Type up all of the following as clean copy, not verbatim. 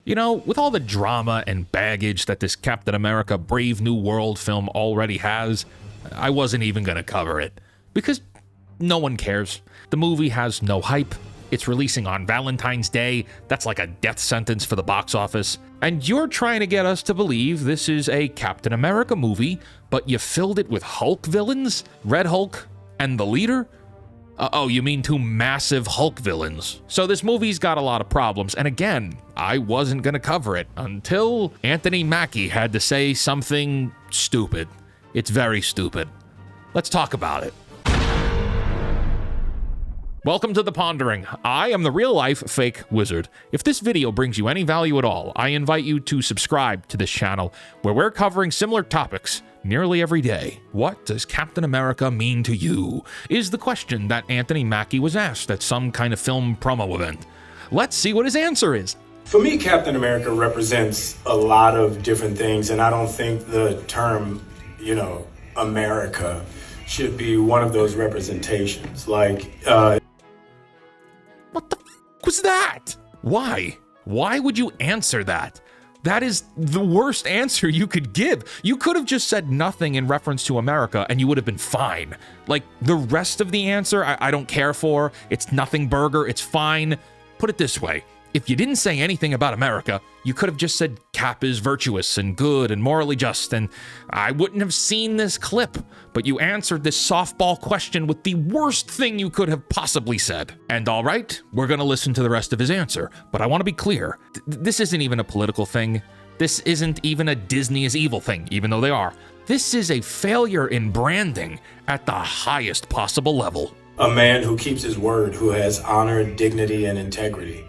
You know, with all the drama and baggage that this Captain America Brave New World film already has, I wasn't even gonna cover it. Because no one cares. The movie has no hype. It's releasing on Valentine's Day. That's like a death sentence for the box office. And you're trying to get us to believe this is a Captain America movie, but you filled it with Hulk villains? Red Hulk and the leader? Oh, you mean two massive Hulk villains. So this movie's got a lot of problems, and again, I wasn't gonna cover it until Anthony Mackie had to say something stupid. It's very stupid. Let's talk about it. Welcome to The Pondering. I am the real-life fake wizard. If this video brings you any value at all, I invite you to subscribe to this channel, where we're covering similar topics nearly every day. What does Captain America mean to you? Is the question that Anthony Mackie was asked at some kind of film promo event. Let's see what his answer is. For me, Captain America represents a lot of different things, and I don't think the term, America should be one of those representations. What the f was that? Why? Why would you answer that? That is the worst answer you could give. You could have just said nothing in reference to America and you would have been fine. Like, the rest of the answer, I don't care for. It's nothing burger. It's fine. Put it this way. If you didn't say anything about America, you could have just said Cap is virtuous and good and morally just, and I wouldn't have seen this clip. But you answered this softball question with the worst thing you could have possibly said. And all right, we're going to listen to the rest of his answer. But I want to be clear. This isn't even a political thing. This isn't even a Disney is evil thing, even though they are. This is a failure in branding at the highest possible level. A man who keeps his word, who has honor, dignity, and integrity.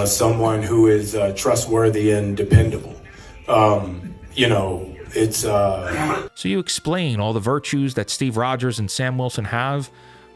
Someone who is trustworthy and dependable. So you explain all the virtues that Steve Rogers and Sam Wilson have?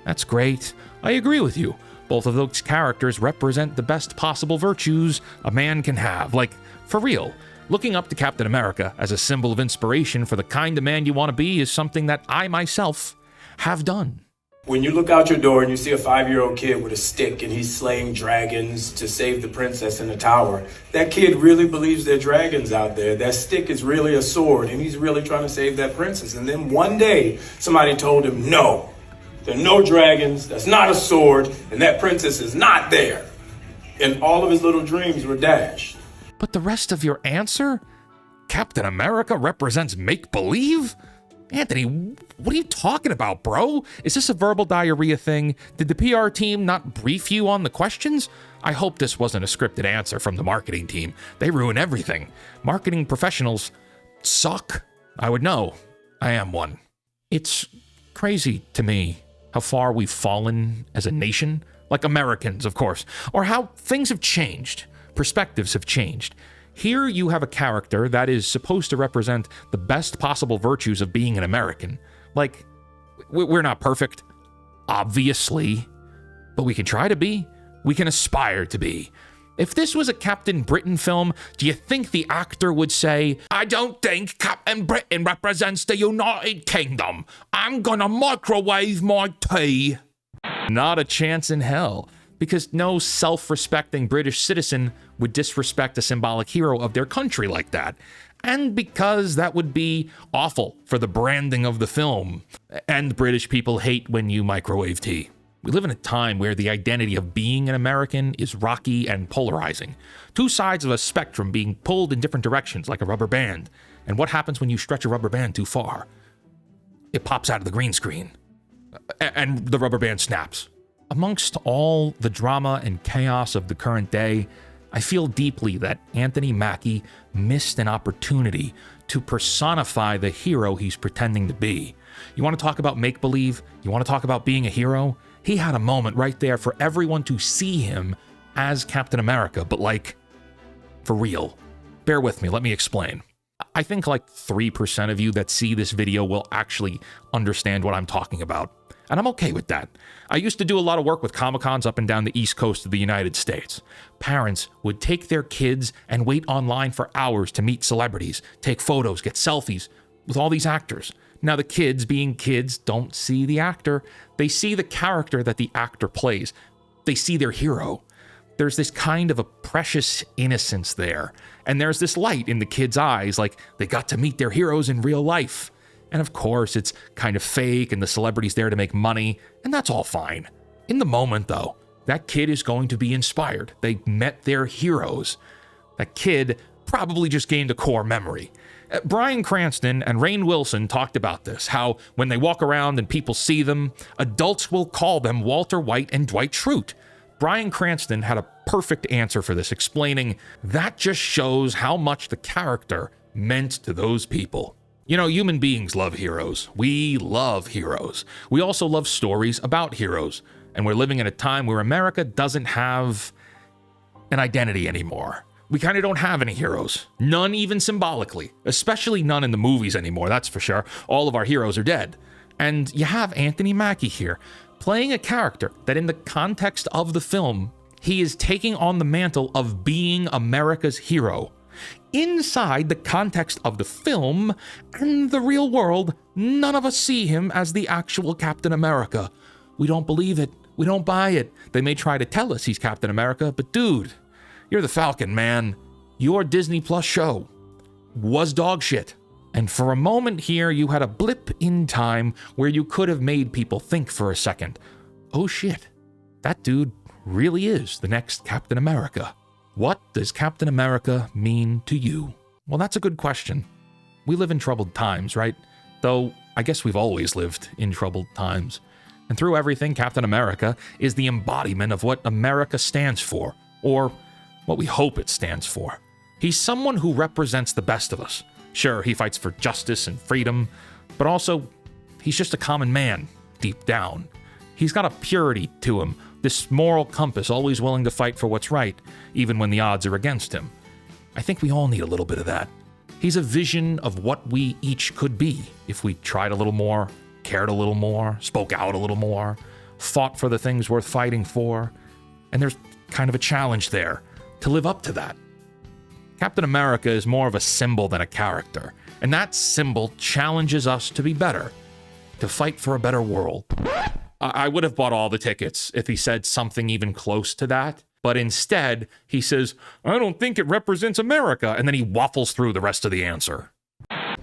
That's great. I agree with you. Both of those characters represent the best possible virtues a man can have. Like, for real. Looking up to Captain America as a symbol of inspiration for the kind of man you want to be is something that I myself have done. When you look out your door and you see a 5-year-old kid with a stick and he's slaying dragons to save the princess in the tower, that kid really believes there are dragons out there. That stick is really a sword and he's really trying to save that princess. And then one day somebody told him, no, there are no dragons, that's not a sword, and that princess is not there. And all of his little dreams were dashed. But the rest of your answer? Captain America represents make-believe? Anthony, what are you talking about, bro? Is this a verbal diarrhea thing? Did the PR team not brief you on the questions? I hope this wasn't a scripted answer from the marketing team. They ruin everything. Marketing professionals suck. I would know. I am one. It's crazy to me how far we've fallen as a nation. Like Americans, of course. Or how things have changed. Perspectives have changed. Here you have a character that is supposed to represent the best possible virtues of being an American. Like, we're not perfect, obviously, but we can try to be. We can aspire to be. If this was a Captain Britain film, do you think the actor would say, I don't think Captain Britain represents the United Kingdom. I'm gonna microwave my tea. Not a chance in hell. Because no self-respecting British citizen would disrespect a symbolic hero of their country like that. And because that would be awful for the branding of the film. And British people hate when you microwave tea. We live in a time where the identity of being an American is rocky and polarizing. Two sides of a spectrum being pulled in different directions like a rubber band. And what happens when you stretch a rubber band too far? It pops out of the green screen. And the rubber band snaps. Amongst all the drama and chaos of the current day, I feel deeply that Anthony Mackie missed an opportunity to personify the hero he's pretending to be. You want to talk about make-believe? You want to talk about being a hero? He had a moment right there for everyone to see him as Captain America, but like, for real. Bear with me, let me explain. I think like 3% of you that see this video will actually understand what I'm talking about. And I'm okay with that. I used to do a lot of work with Comic-Cons up and down the East Coast of the United States. Parents would take their kids and wait online for hours to meet celebrities, take photos, get selfies with all these actors. Now the kids, being kids, don't see the actor. They see the character that the actor plays. They see their hero. there's this kind of a precious innocence there. And there's this light in the kids' eyes, like they got to meet their heroes in real life. And of course, it's kind of fake and the celebrity's there to make money, and that's all fine. In the moment, though, that kid is going to be inspired. They met their heroes. That kid probably just gained a core memory. Bryan Cranston and Rainn Wilson talked about this, how when they walk around and people see them, adults will call them Walter White and Dwight Schrute. Bryan Cranston had a perfect answer for this, explaining that just shows how much the character meant to those people. You know, human beings love heroes. We love heroes. We also love stories about heroes. And we're living in a time where America doesn't have an identity anymore. We kind of don't have any heroes. None even symbolically. Especially none in the movies anymore, that's for sure. All of our heroes are dead. And you have Anthony Mackie here, playing a character that in the context of the film, he is taking on the mantle of being America's hero. Inside the context of the film and the real world, none of us see him as the actual Captain America. We don't believe it. We don't buy it. They may try to tell us he's Captain America, but dude, you're the Falcon, man. Your Disney Plus show was dog shit. And for a moment here, you had a blip in time where you could have made people think for a second, oh shit, that dude really is the next Captain America. What does Captain America mean to you? Well, that's a good question. We live in troubled times, right? Though, I guess we've always lived in troubled times. And through everything, Captain America is the embodiment of what America stands for, or what we hope it stands for. He's someone who represents the best of us. Sure, he fights for justice and freedom, but also, he's just a common man, deep down. He's got a purity to him, this moral compass, always willing to fight for what's right, even when the odds are against him. I think we all need a little bit of that. He's a vision of what we each could be if we tried a little more, cared a little more, spoke out a little more, fought for the things worth fighting for. And there's kind of a challenge there to live up to that. Captain America is more of a symbol than a character, and that symbol challenges us to be better, to fight for a better world. I would have bought all the tickets if he said something even close to that, but instead, he says, I don't think it represents America, and then he waffles through the rest of the answer.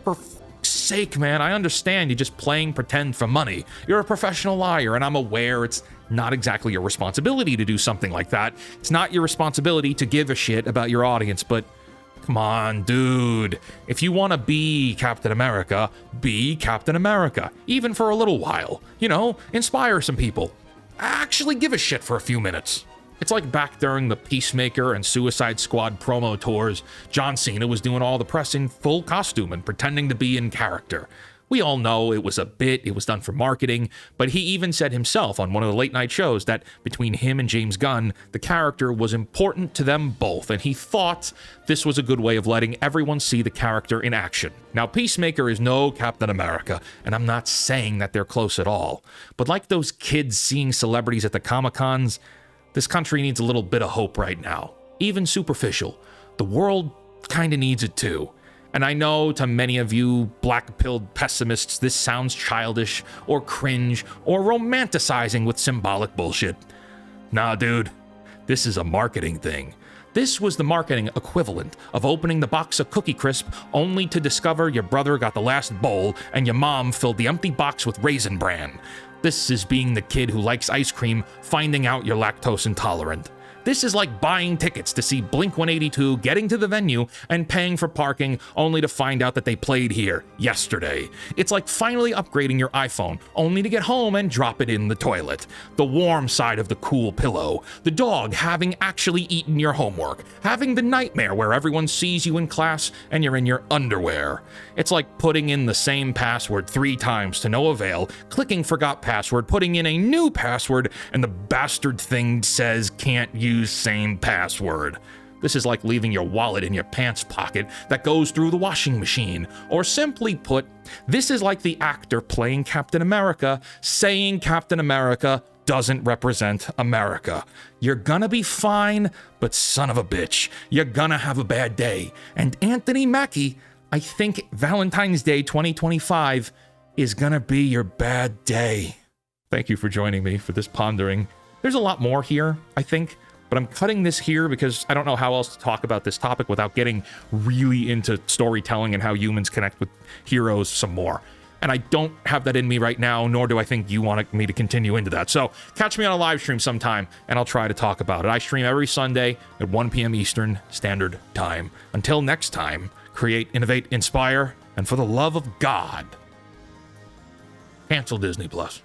For fuck's sake, man, I understand you're just playing pretend for money. You're a professional liar, and I'm aware it's not exactly your responsibility to do something like that. It's not your responsibility to give a shit about your audience, but come on, dude. If you want to be Captain America, be Captain America, even for a little while. You know, inspire some people. Actually give a shit for a few minutes. It's like back during the Peacemaker and Suicide Squad promo tours, John Cena was doing all the press in full costume and pretending to be in character. We all know it was a bit, it was done for marketing, but he even said himself on one of the late night shows that between him and James Gunn, the character was important to them both, and he thought this was a good way of letting everyone see the character in action. Now, Peacemaker is no Captain America, and I'm not saying that they're close at all, but like those kids seeing celebrities at the Comic-Cons, this country needs a little bit of hope right now, even superficial. The world kinda needs it too. And I know to many of you black-pilled pessimists, this sounds childish or cringe or romanticizing with symbolic bullshit. Nah, dude, this is a marketing thing. This was the marketing equivalent of opening the box of Cookie Crisp only to discover your brother got the last bowl and your mom filled the empty box with Raisin Bran. This is being the kid who likes ice cream finding out you're lactose intolerant. This is like buying tickets to see Blink-182 getting to the venue and paying for parking only to find out that they played here yesterday. It's like finally upgrading your iPhone only to get home and drop it in the toilet. The warm side of the cool pillow. The dog having actually eaten your homework. Having the nightmare where everyone sees you in class and you're in your underwear. It's like putting in the same password 3 times to no avail, clicking forgot password, putting in a new password, and the bastard thing says can't use same password. This is like leaving your wallet in your pants pocket that goes through the washing machine. Or simply put, this is like the actor playing Captain America saying Captain America doesn't represent America. You're gonna be fine, but son of a bitch, you're gonna have a bad day. And Anthony Mackie, I think Valentine's Day 2025 is gonna be your bad day. Thank you for joining me for this pondering. There's a lot more here, I think, but I'm cutting this here because I don't know how else to talk about this topic without getting really into storytelling and how humans connect with heroes some more. And I don't have that in me right now, nor do I think you want me to continue into that. So catch me on a live stream sometime, and I'll try to talk about it. I stream every Sunday at 1 p.m. Eastern Standard Time. Until next time, create, innovate, inspire, and for the love of God, cancel Disney Plus.